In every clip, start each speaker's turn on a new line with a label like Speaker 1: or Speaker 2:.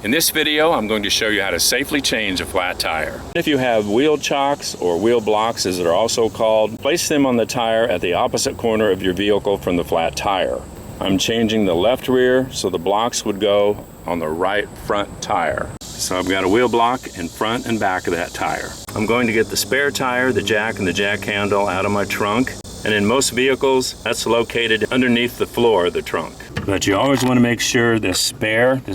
Speaker 1: In this video, I'm going to show you how to safely change a flat tire. If you have wheel chocks or wheel blocks as they're also called, place them on the tire at the opposite corner of your vehicle from the flat tire. I'm changing the left rear so the blocks would go on the right front tire. So I've got a wheel block in front and back of that tire. I'm going to get the spare tire, the jack, and the jack handle out of my trunk. And in most vehicles, that's located underneath the floor of the trunk. But you always want to make sure this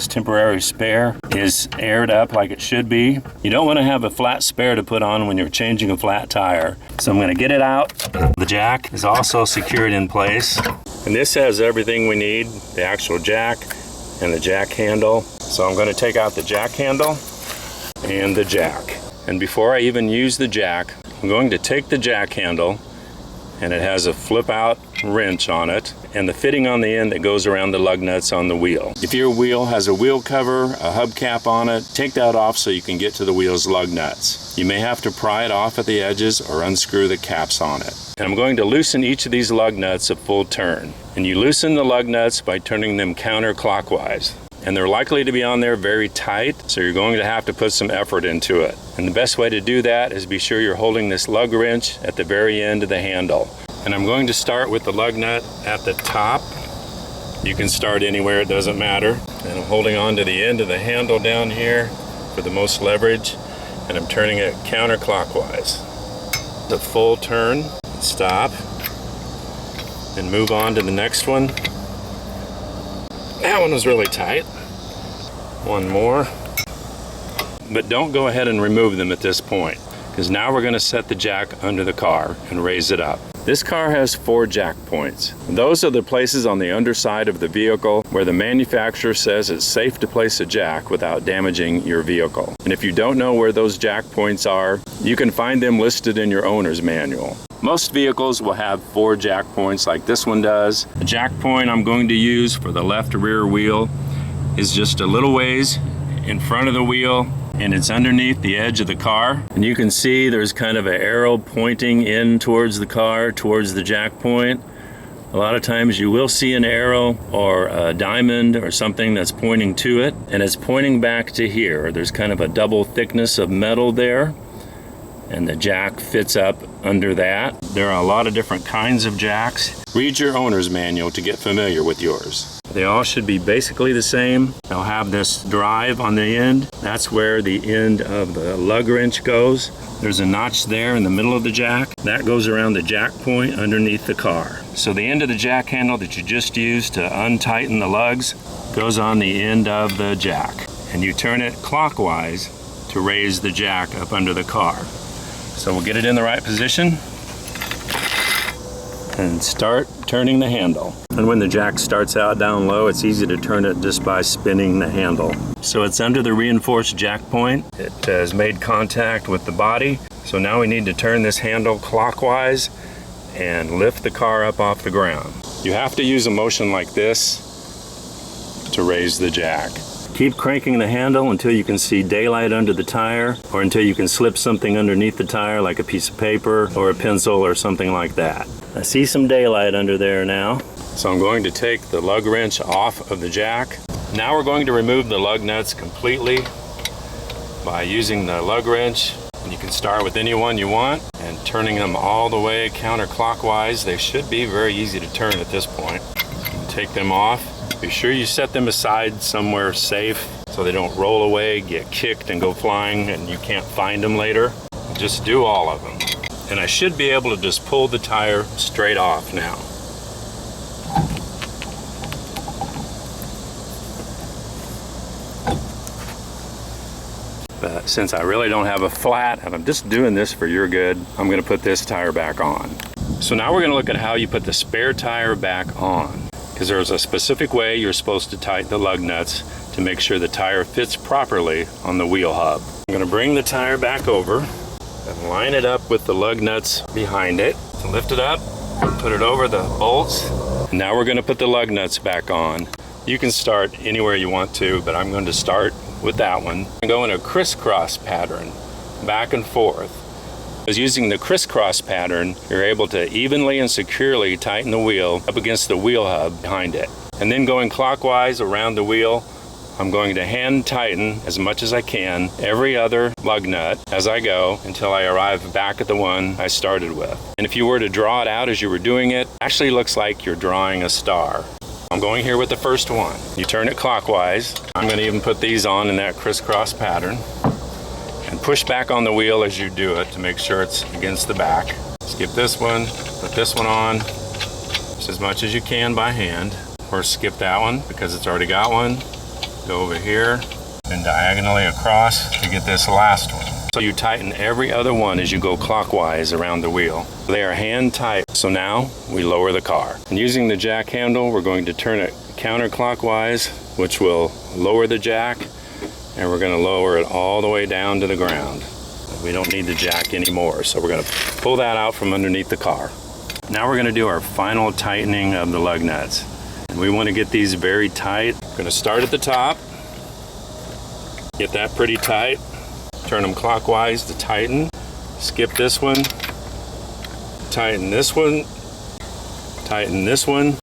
Speaker 1: temporary spare, is aired up like it should be. You don't want to have a flat spare to put on when you're changing a flat tire. So I'm going to get it out. The jack is also secured in place. And this has everything we need, the actual jack and the jack handle. So I'm going to take out the jack handle and the jack. And before I even use the jack, I'm going to take the jack handle, and it has a flip out wrench on it and the fitting on the end that goes around the lug nuts on the wheel. If your wheel has a wheel cover, a hubcap on it, take that off so you can get to the wheel's lug nuts. You may have to pry it off at the edges or unscrew the caps on it. And I'm going to loosen each of these lug nuts a full turn. And you loosen the lug nuts by turning them counterclockwise. And they're likely to be on there very tight, so you're going to have to put some effort into it. And the best way to do that is be sure you're holding this lug wrench at the very end of the handle. And I'm going to start with the lug nut at the top. You can start anywhere, it doesn't matter. And I'm holding on to the end of the handle down here for the most leverage, and I'm turning it counterclockwise. The full turn, stop, and move on to the next one. That one was really tight. One more. But don't go ahead and remove them at this point, because now we're going to set the jack under the car and raise it up. This car has 4 jack points. Those are the places on the underside of the vehicle where the manufacturer says it's safe to place a jack without damaging your vehicle. And if you don't know where those jack points are, you can find them listed in your owner's manual. Most vehicles will have 4 jack points like this one does. The jack point I'm going to use for the left rear wheel is just a little ways in front of the wheel, and it's underneath the edge of the car. And you can see there's kind of an arrow pointing in towards the car, towards the jack point. A lot of times you will see an arrow or a diamond or something that's pointing to it, and it's pointing back to here. There's kind of a double thickness of metal there, and the jack fits up under that. There are a lot of different kinds of jacks. Read your owner's manual to get familiar with yours. They all should be basically the same. They'll have this drive on the end. That's where the end of the lug wrench goes. There's a notch there in the middle of the jack. That goes around the jack point underneath the car. So the end of the jack handle that you just used to untighten the lugs goes on the end of the jack. And you turn it clockwise to raise the jack up under the car. So we'll get it in the right position and start turning the handle. And when the jack starts out down low, it's easy to turn it just by spinning the handle. So it's under the reinforced jack point. It has made contact with the body. So now we need to turn this handle clockwise and lift the car up off the ground. You have to use a motion like this to raise the jack. Keep cranking the handle until you can see daylight under the tire, or until you can slip something underneath the tire like a piece of paper or a pencil or something like that. I see some daylight under there now. So I'm going to take the lug wrench off of the jack. Now we're going to remove the lug nuts completely by using the lug wrench. And you can start with any one you want and turning them all the way counterclockwise. They should be very easy to turn at this point. Take them off. Be sure you set them aside somewhere safe so they don't roll away, get kicked, and go flying and you can't find them later. Just do all of them. And I should be able to just pull the tire straight off now. But since I really don't have a flat and I'm just doing this for your good, I'm going to put this tire back on. So now we're going to look at how you put the spare tire back on, because there's a specific way you're supposed to tighten the lug nuts to make sure the tire fits properly on the wheel hub. I'm going to bring the tire back over and line it up with the lug nuts behind it. So lift it up, put it over the bolts. And now we're going to put the lug nuts back on. You can start anywhere you want to, but I'm going to start with that one. I'm going to go in a crisscross pattern, back and forth. Because using the crisscross pattern, you're able to evenly and securely tighten the wheel up against the wheel hub behind it. And then going clockwise around the wheel I'm going to hand tighten as much as I can every other lug nut as I go until I arrive back at the one I started with. And if you were to draw it out as you were doing it, it actually looks like you're drawing a star. I'm going here with the first one. You turn it clockwise. I'm going to even put these on in that crisscross pattern. And push back on the wheel as you do it to make sure it's against the back. Skip this one, put this one on just as much as you can by hand. Or skip that one because it's already got one. Go over here and diagonally across to get this last one. So you tighten every other one as you go clockwise around the wheel. They are hand tight. So now we lower the car. And using the jack handle, we're going to turn it counterclockwise, which will lower the jack, and we're going to lower it all the way down to the ground. We don't need the jack anymore, so we're going to pull that out from underneath the car. Now we're going to do our final tightening of the lug nuts. We want to get these very tight. We're going to start at the top, get that pretty tight, turn them clockwise to tighten, skip this one, tighten this one, tighten this one,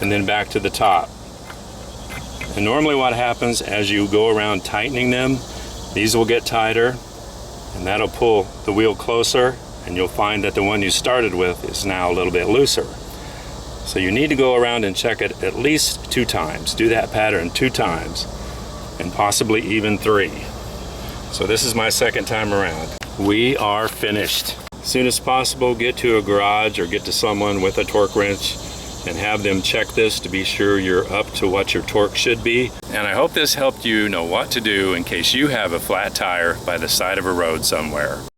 Speaker 1: and then back to the top. And normally what happens as you go around tightening them, these will get tighter, and that'll pull the wheel closer, and you'll find that the one you started with is now a little bit looser. So you need to go around and check it at least 2 times. Do that pattern 2 times, and possibly even 3. So this is my second time around. We are finished. As soon as possible, get to a garage or get to someone with a torque wrench and have them check this to be sure you're up to what your torque should be. And I hope this helped you know what to do in case you have a flat tire by the side of a road somewhere.